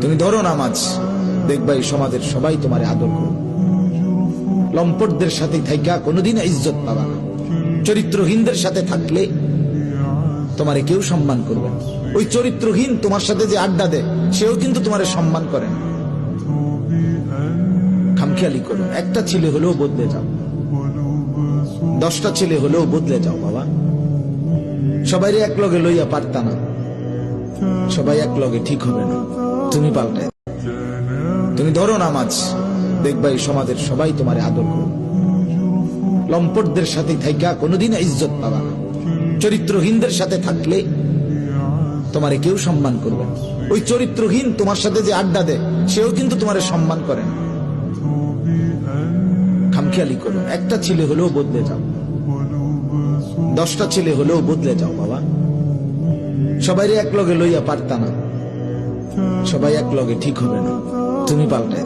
তুমি ধরো নামাজ, দেখবা এই সমাজের সবাই তোমারে আদর করবে। লম্পটদের সাথে থাইকা কোনোদিন ইজ্জত পাবা না। চরিত্রহীনদের সাথে থাকলে তোমারে কেউ সম্মান করবে না। ওই চরিত্রহীন তোমার সাথে যে আড্ডা দেয় সেও কিন্তু তোমারে সম্মান করে না। খামখেয়ালি করো, একটা ছেলে হলেও বদলে যাও, 10টা ছেলে হলেও বদলে যাও বাবা। সবাই এক লগে লইয়া পারতা না, সবাই এক লগে ঠিক হবে না, তুমি পাল্টায়। তুমি ধরো নামাজ, দেখবা এই সমাজের সবাই তোমারে আদর করবে। লম্পটদের সাথে থাইকা কোনোদিন ইজ্জত পাবা না। চরিত্রহীনদের সাথে থাকলে তোমারে কেউ সম্মান করবে না। ওই চরিত্রহীন তোমার সাথে যে আড্ডা দেয় সেও কিন্তু তোমারে সম্মান করে না। খামখেয়ালি করো, একটা ছেলে হলেও বদলে যাও, 10টা ছেলে হলেও বদলে যাও বাবা। সবাই এক লগে লইয়া পারতা না, সবাই এক লগে ঠিক হবে না, তুমি পাল্টায়।